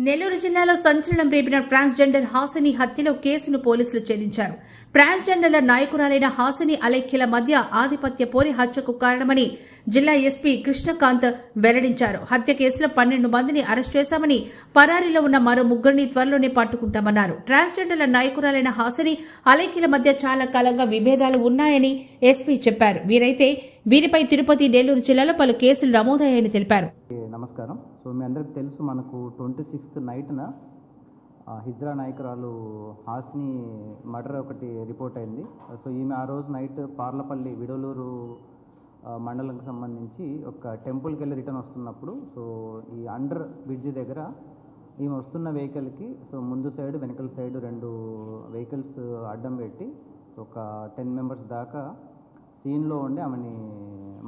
నెల్లూరు జిల్లాలో సంచలనం రేపిన ట్రాన్స్జెండర్ హాసిని హత్యలో కేసును పోలీసులు ఛేదించారు. ట్రాన్స్జెండర్ల నాయకురాలైన హాసిని అలైఖ్యల మధ్య ఆధిపత్య పోరి హత్యకు కారణమని జిల్లా ఎస్పీ కృష్ణకాంత్ వెల్లడించారు. హత్య కేసులో 12 మందిని అరెస్ట్ చేశామని, పరారీలో ఉన్న మరో 3 త్వరలోనే పట్టుకుంటామన్నారు. ట్రాన్స్జెండర్ల నాయకురాలైన హాసిని అలైఖ్యల మధ్య చాలా కాలంగా విభేదాలు ఉన్నాయని ఎస్పీ చెప్పారు. వీరిపై తిరుపతి, నెల్లూరు జిల్లాలో పలు కేసులు నమోదయ్యాయని తెలిపారు. నమస్కారం. సో మీ అందరికి తెలుసు, మనకు 26th నైట్న హిజ్రా నాయకురాలు హాసిని మర్డర్ ఒకటి రిపోర్ట్ అయింది. సో ఈమె ఆ రోజు నైట్ పార్లపల్లి విడలూరు మండలంకి సంబంధించి ఒక టెంపుల్కి వెళ్ళి రిటర్న్ వస్తున్నప్పుడు, సో ఈ అండర్ బ్రిడ్జి దగ్గర ఈమె వస్తున్న వెహికల్కి ముందు సైడ్ వెనకల సైడ్ 2 వెహికల్స్ అడ్డం పెట్టి ఒక 10 మెంబర్స్ దాకా సీన్లో ఉండి ఆమెని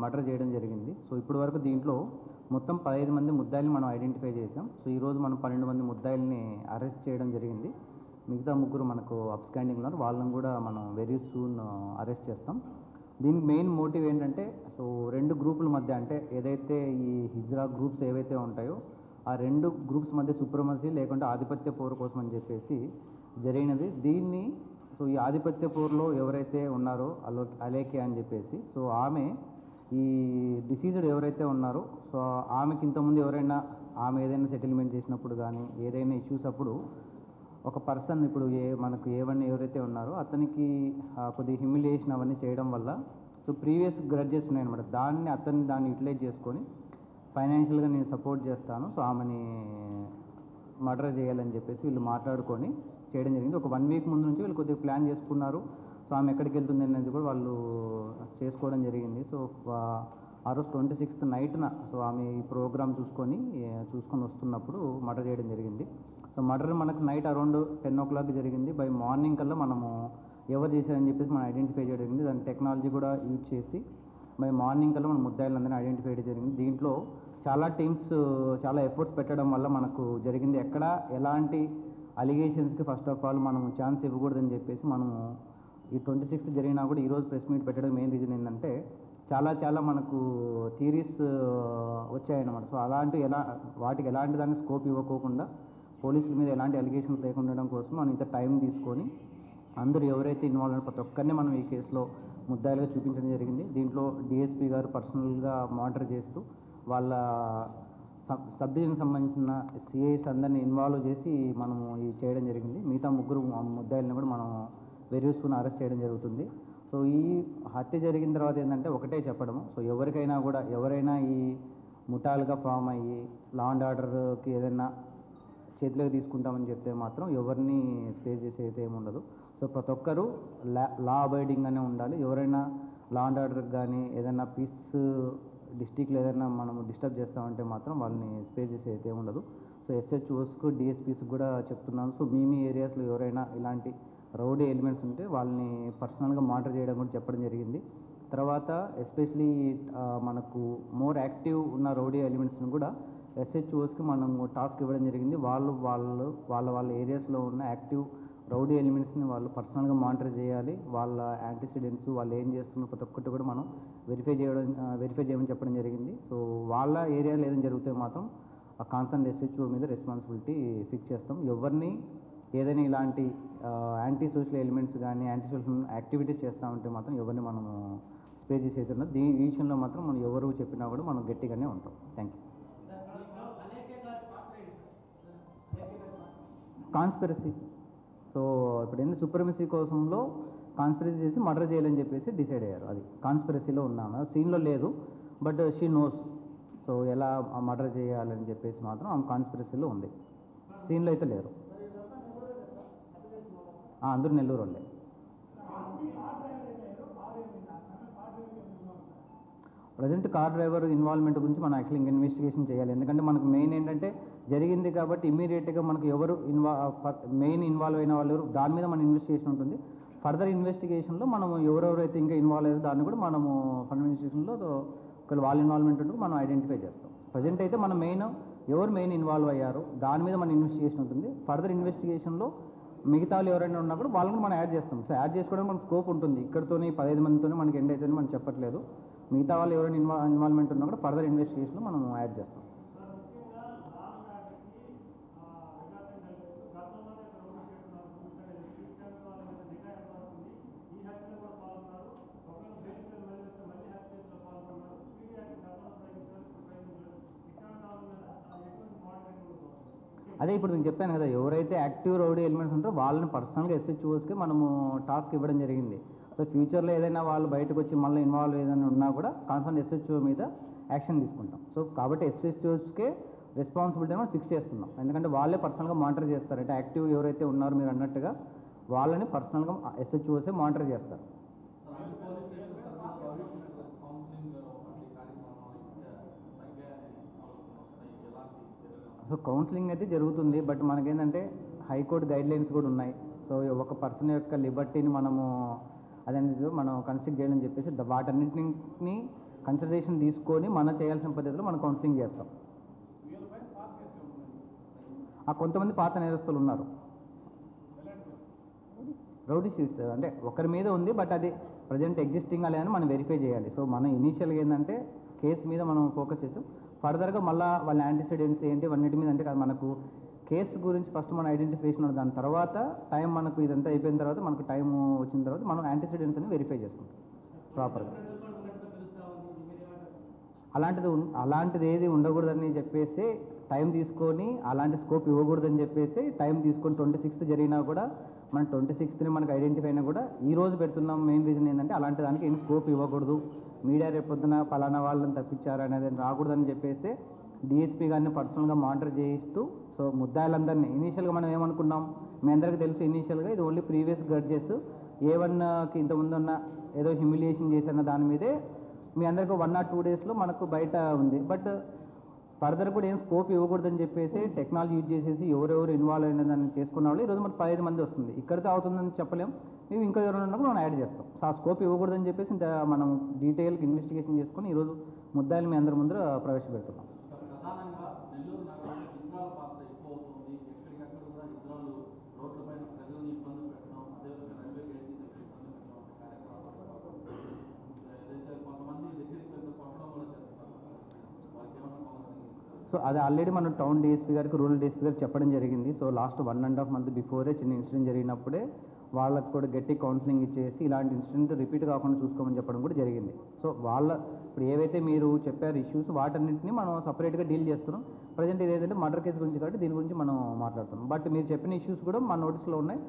మర్డర్ చేయడం జరిగింది. సో ఇప్పటి వరకు దీంట్లో మొత్తం 15 మంది ముద్దాయిల్ని మనం ఐడెంటిఫై చేసాం. సో ఈరోజు మనం 12 మంది ముద్దాయిల్ని అరెస్ట్ చేయడం జరిగింది. మిగతా 3 మనకు అప్స్టాండింగ్ ఉన్నారు, వాళ్ళని కూడా మనం వెరీ సూన్ అరెస్ట్ చేస్తాం. దీనికి మెయిన్ మోటివ్ ఏంటంటే, సో 2 గ్రూపుల మధ్య, అంటే ఏదైతే ఈ హిజ్రా గ్రూప్స్ ఏవైతే ఉంటాయో ఆ 2 గ్రూప్స్ మధ్య సుప్రమసీ లేకుంటే ఆధిపత్య పోరు కోసం అని చెప్పేసి జరిగినది. దీన్ని సో ఈ ఆధిపత్య పోరులో ఎవరైతే ఉన్నారో అలేఖ్య అని చెప్పేసి, సో ఆమె ఈ డిసీజ్డ్ ఎవరైతే ఉన్నారో, సో ఆమెకి ఇంతకుముందు ఎవరైనా ఆమె ఏదైనా సెటిల్మెంట్ చేసినప్పుడు కానీ ఏదైనా ఇష్యూస్ అప్పుడు ఒక పర్సన్ ఇప్పుడు మనకు ఏవన్నీ ఎవరైతే ఉన్నారో అతనికి కొద్దిగా హ్యూమిలియేషన్ అవన్నీ చేయడం వల్ల సో ప్రీవియస్ గ్రడ్జెస్ ఉన్నాయన్నమాట. దాన్ని యూటిలైజ్ చేసుకొని ఫైనాన్షియల్గా నేను సపోర్ట్ చేస్తాను, సో ఆమెని మర్డర్ చేయాలని చెప్పేసి వీళ్ళు మాట్లాడుకొని చేయడం జరిగింది. ఒక 1 వీక్ ముందు నుంచి వీళ్ళు కొద్దిగా ప్లాన్ చేసుకున్నారు. సో ఆమె ఎక్కడికి వెళ్తుంది అనేది కూడా వాళ్ళు చేసుకోవడం జరిగింది. సో ఆ రోజు 26th నైట్న సో ఆమె ఈ ప్రోగ్రామ్ చూసుకొని వస్తున్నప్పుడు మర్డర్ చేయడం జరిగింది. సో మర్డర్ మనకు నైట్ అరౌండ్ 10 o'clock జరిగింది. బై మార్నింగ్ కల్లా మనము ఎవరు చేశారని చెప్పేసి మనం ఐడెంటిఫై చేయడం జరిగింది. దాని టెక్నాలజీ కూడా యూజ్ చేసి బై మార్నింగ్ కల్లా మనం ముద్దాయిలందరినీ ఐడెంటిఫై చేయడం జరిగింది. దీంట్లో చాలా టీమ్స్ చాలా ఎఫర్ట్స్ పెట్టడం వల్ల మనకు జరిగింది. ఎక్కడ ఎలాంటి అలిగేషన్స్కి ఫస్ట్ ఆఫ్ ఆల్ మనం ఛాన్స్ ఇవ్వకూడదని చెప్పేసి మనము ఈ 26th జరిగినా కూడా ఈరోజు ప్రెస్ మీట్ పెట్టడం మెయిన్ రీజన్ ఏంటంటే, చాలా మనకు థియరీస్ వచ్చాయన్నమాట. సో వాటికి ఎలాంటి దాన్ని స్కోప్ ఇవ్వకోకుండా పోలీసుల మీద ఎలాంటి అలిగేషన్స్ లేకుండా ఉండడం కోసం మనం ఇంత టైం తీసుకొని అందరూ ఎవరైతే ఇన్వాల్వ్ అయిన ప్రతి ఒక్కరిని మనం ఈ కేసులో ముద్దాయిలుగా చూపించడం జరిగింది. దీంట్లో డిఎస్పీ గారు పర్సనల్గా మానిటర్ చేస్తూ వాళ్ళ సబ్ డివిజన్కి సంబంధించిన సిఐస్ అందరినీ ఇన్వాల్వ్ చేసి మనము ఇది చేయడం జరిగింది. మిగతా 3 ముద్దాయిల్ని కూడా మనం వెరీ సూన్ అరెస్ట్ చేయడం జరుగుతుంది. సో ఈ హత్య జరిగిన తర్వాత ఏంటంటే ఒకటే చెప్పడము, సో ఎవరైనా ఈ ముఠాలుగా ఫామ్ అయ్యి లా అండ్ ఆర్డర్కి ఏదైనా చేతిలోకి తీసుకుంటామని చెప్తే మాత్రం ఎవరిని స్పేస్ చేసే అయితే ఏముండదు. సో ప్రతి ఒక్కరూ లా అబైడింగ్గానే ఉండాలి. ఎవరైనా లా అండ్ ఆర్డర్కి కానీ ఏదైనా పీస్ డిస్టిక్లో ఏదైనా మనము డిస్టర్బ్ చేస్తామంటే మాత్రం వాళ్ళని స్పేస్ చేసే అయితే ఉండదు. సో ఎస్హెచ్ఓస్కు డిఎస్పీస్కి కూడా చెప్తున్నాను. సో మీ ఏరియాస్లో ఎవరైనా ఇలాంటి రౌడీ ఎలిమెంట్స్ ఉంటే వాళ్ళని పర్సనల్గా మానిటర్ చేయడం కూడా చెప్పడం జరిగింది. తర్వాత ఎస్పెషలీ మనకు మోర్ యాక్టివ్ ఉన్న రౌడీ ఎలిమెంట్స్ని కూడా ఎస్హెచ్ఓస్కి మనము టాస్క్ ఇవ్వడం జరిగింది. వాళ్ళ ఏరియాస్లో ఉన్న యాక్టివ్ రౌడీ ఎలిమెంట్స్ని వాళ్ళు పర్సనల్గా మానిటర్ చేయాలి. వాళ్ళ యాంటీసిడెంట్స్ వాళ్ళు ఏం చేస్తున్నారు ప్రతి ఒక్కటి కూడా మనం వెరిఫై చేయమని చెప్పడం జరిగింది. సో వాళ్ళ ఏరియాలో ఏదైనా జరిగితే మాత్రం ఆ కాన్సర్న్ ఎస్హెచ్ఓ మీద రెస్పాన్సిబిలిటీ ఫిక్స్ చేస్తాం. ఎవరిని ఏదైనా ఇలాంటి యాంటీ సోషల్ ఎలిమెంట్స్ కానీ యాంటీ సోషల్ యాక్టివిటీస్ చేస్తామంటే మాత్రం ఎవరిని మనము స్పేస్ చేసి అయితే ఉన్నది. ఈ విషయంలో మాత్రం మనం ఎవరు చెప్పినా కూడా మనం గట్టిగానే ఉంటాం. Thank you. కాన్స్పిరసీ, సో ఇప్పుడు ఏంటి సుప్రమసీ కోసంలో కాన్స్పిరసీ చేసి మర్డర్ చేయాలని చెప్పేసి డిసైడ్ అయ్యారు. అది కాన్స్పిరసీలో ఉన్నాము, సీన్లో లేదు, బట్ షీ నోస్. సో ఎలా మర్డర్ చేయాలని చెప్పేసి మాత్రం ఆమె కాన్స్పిరసీలో ఉంది, సీన్లో అయితే లేరు. అందరూ నెల్లూరు వాళ్ళే. ప్రజెంట్ కార్ డ్రైవర్ ఇన్వాల్వ్మెంట్ గురించి మనం యాక్చువల్లీ ఇన్వెస్టిగేషన్ చేయాలి. ఎందుకంటే మనకు మెయిన్ ఏంటంటే జరిగింది కాబట్టి ఇమ్మీడియట్గా మనకు ఎవరు మెయిన్ ఇన్వాల్వ్ అయిన వాళ్ళు దాని మీద మన ఇన్వెస్టిగేషన్ ఉంటుంది. ఫర్దర్ ఇన్వెస్టిగేషన్లో మనము ఎవరెవరైతే ఇంకా ఇన్వాల్వ్ అయ్యారో దాన్ని కూడా మనము ఫర్దర్ ఇన్వెస్టిగేషన్లో ఒకవేళ వాళ్ళ ఇన్వాల్వ్మెంట్ ఉంటుంది మనం ఐడెంటిఫై చేస్తాం. ప్రజెంట్ అయితే మనం ఎవరు మెయిన్ ఇన్వాల్వ్ అయ్యారో దాని మీద మన ఇన్వెస్టిగేషన్ ఉంటుంది. ఫర్దర్ ఇన్వెస్టిగేషన్లో మిగతా వాళ్ళు ఎవరైనా ఉన్నా కూడా వాళ్ళని మనం యాడ్ చేస్తాం. సో యాడ్ చేసుకోవడానికి మనకు స్కోప్ ఉంటుంది. ఇక్కడితోనే 15 మందితోనే మనకి ఎండ్ అవుతుందని మనం చెప్పట్లేదు. మిగతా వాళ్ళు ఎవరైనా ఇన్వాల్వ్మెంట్ ఉన్నా కూడా ఫర్దర్ ఇన్వెస్టిగేషన్లో మనం యాడ్ చేస్తాం. అదే ఇప్పుడు మీకు చెప్పాను కదా, ఎవరైతే యాక్టివ్ రౌడీ ఎలిమెంట్స్ ఉంటారో వాళ్ళని పర్సనల్గా ఎస్హెచ్ఓస్కి మనము టాస్క్ ఇవ్వడం జరిగింది. సో ఫ్యూచర్లో ఏదైనా వాళ్ళు బయటకు వచ్చి మళ్ళీ ఇన్వాల్వ్ ఏదైనా ఉన్నా కూడా కన్సర్న్ ఎస్హెచ్ఓ మీద యాక్షన్ తీసుకుంటాం. సో కాబట్టి ఎస్హెచ్ఓస్కే రెస్పాన్సిబిలిటీ మనం ఫిక్స్ చేస్తున్నాం. ఎందుకంటే వాళ్ళే పర్సనల్గా మానిటర్ చేస్తారు. అంటే యాక్టివ్ ఎవరైతే ఉన్నారో మీరు అన్నట్టుగా వాళ్ళని పర్సనల్గా ఎస్హెచ్ఓసే మానిటర్ చేస్తారు. సో కౌన్సిలింగ్ అయితే జరుగుతుంది, బట్ మనకేంటంటే హైకోర్టు గైడ్లైన్స్ కూడా ఉన్నాయి. సో ఒక పర్సన్ యొక్క లిబర్టీని మనము అదేంటి మనం కన్స్ట్రక్ట్ చేయాలని చెప్పేసి వాటన్నింటినీ కన్సిడరేషన్ తీసుకొని మనం చేయాల్సిన పద్ధతిలో మనం కౌన్సిలింగ్ చేస్తాం. కొంతమంది పాత నేరస్తులు ఉన్నారు. రౌడీ షీట్స్ అంటే ఒకరి మీద ఉంది, బట్ అది ప్రజెంట్ ఎగ్జిస్టింగ్ అని మనం వెరిఫై చేయాలి. సో మనం ఇనీషియల్గా ఏంటంటే కేసు మీద మనం ఫోకస్ చేస్తాం. ఫర్దర్గా మళ్ళీ వాళ్ళ యాంటీసిడెంట్స్ ఏంటి అన్నిటి మీద అంటే మనకు కేసు గురించి ఫస్ట్ మనం ఐడెంటిఫికేషన్ ఉంది. దాని తర్వాత టైం మనకు ఇదంతా అయిపోయిన తర్వాత మనకు టైం వచ్చిన తర్వాత మనం యాంటీసిడెంట్స్ అని వెరిఫై చేసుకుంటాం ప్రాపర్గా. అలాంటిది ఏది ఉండకూడదని చెప్పేసి టైం తీసుకొని, అలాంటి స్కోప్ ఇవ్వకూడదని చెప్పేసి టైం తీసుకొని 26th జరిగినా కూడా మనం 26th మనకు ఐడెంటిఫై అయినా కూడా ఈ రోజు పెడుతున్నాం. మెయిన్ రీజన్ ఏంటంటే అలాంటి దానికి ఏం స్కోప్ ఇవ్వకూడదు, మీడియా రేపొద్దున ఫలానా వాళ్ళని తప్పించారు అనేది రాకూడదని చెప్పేసి డిఎస్పీ గారిని పర్సనల్గా మానిటర్ చేయిస్తూ, సో ముద్దాయిలందరినీ ఇనీషియల్గా మనం ఏమనుకున్నాం, మీ అందరికీ తెలుసు ఇనీషియల్గా ఇది ఓన్లీ ప్రీవియస్ గ్రడ్జెస్ A1కి ఇంతకుముందు ఉన్న ఏదో హ్యూమిలియేషన్ చేసిన దాని మీదే మీ అందరికీ 1 or 2 daysలో మనకు బయట ఉంది. బట్ ఫర్దర్ కూడా ఏం స్కోప్ ఇవ్వకూడదని చెప్పేసి టెక్నాలజీ యూజ్ చేసేసి ఎవరెవరు ఇన్వాల్వ్ అయిన దాన్ని చేసుకున్న వాళ్ళు ఈరోజు మనకు 15 మంది వస్తుంది. ఇక్కడితో అవుతుందని చెప్పలేం, మేము ఇంకా ఎవరైనా ఉన్నప్పుడు మనం యాడ్ చేస్తాం. సో ఆ స్కోప్ ఇవ్వకూడదని చెప్పేసి మనం డీటెయిల్గా ఇన్వెస్టిగేషన్ చేసుకుని ఈరోజు ముద్దాయిలు మీ అందరి ముందర ప్రవేశపెడుతున్నాం. సో అది ఆల్రెడీ మనం టౌన్ డిఎస్పీ గారికి, రూరల్ డిఎస్పీ గారికి చెప్పడం జరిగింది. సో లాస్ట్ 1.5 month బిఫోరే చిన్న ఇన్సిడెంట్ జరిగినప్పుడే వాళ్ళకు కూడా గట్టి కౌన్సిలింగ్ ఇచ్చేసి ఇలాంటి ఇన్సిడెంట్ రిపీట్ కాకుండా చూసుకోమని చెప్పడం కూడా జరిగింది. సో ఇప్పుడు ఏవైతే మీరు చెప్పారు ఇష్యూస్ వాటన్నింటినీ మనం సపరేట్గా డీల్ చేస్తున్నాం. ప్రజెంట్ ఇది ఏదైతే మర్డర్ కేసు గురించి కాబట్టి దీని గురించి మనం మాట్లాడుతున్నాం. బట్ మీరు చెప్పిన ఇష్యూస్ కూడా మన నోటీస్లో ఉన్నాయి,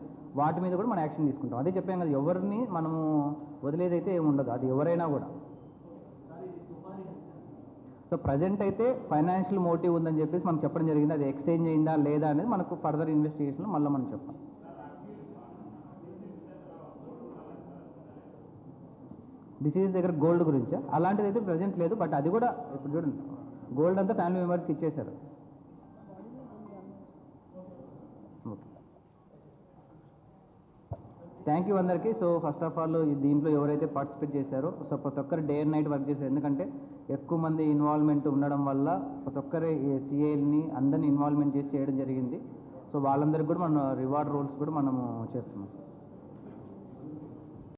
వాటి మీద కూడా మనం యాక్షన్ తీసుకుంటాం. అదే చెప్పాం కదా, ఎవరిని మనము వదిలేదైతే ఏమి ఉండదు, అది ఎవరైనా కూడా. సో ప్రజెంట్ అయితే ఫైనాన్షియల్ మోటివ్ ఉందని చెప్పేసి మనకు చెప్పడం జరిగింది. అది ఎక్స్చేంజ్ అయిందా లేదా అనేది మనకు ఫర్దర్ ఇన్వెస్టిగేషన్లో మళ్ళీ మనం చెప్పాం. డిసీజ్ దగ్గర గోల్డ్ గురించా, అలాంటిది అయితే ప్రజెంట్ లేదు. బట్ అది కూడా ఇప్పుడు చూడండి, గోల్డ్ అంతా ఫ్యామిలీ మెంబర్స్కి ఇచ్చేశారు. ఓకే, థ్యాంక్ యూ అందరికీ. సో ఫస్ట్ ఆఫ్ ఆల్ దీంట్లో ఎవరైతే పార్టిసిపేట్ చేశారో, సో ప్రతి ఒక్కరు డే అండ్ నైట్ వర్క్ చేశారు. ఎందుకంటే ఎక్కువ మంది ఇన్వాల్వ్మెంట్ ఉండడం వల్ల ప్రతి ఒక్కరి సిఐల్ని అందరినీ ఇన్వాల్వ్మెంట్ చేసి చేయడం జరిగింది. సో వాళ్ళందరికీ కూడా మన రివార్డ్ రోల్స్ కూడా మనము చేస్తున్నాం.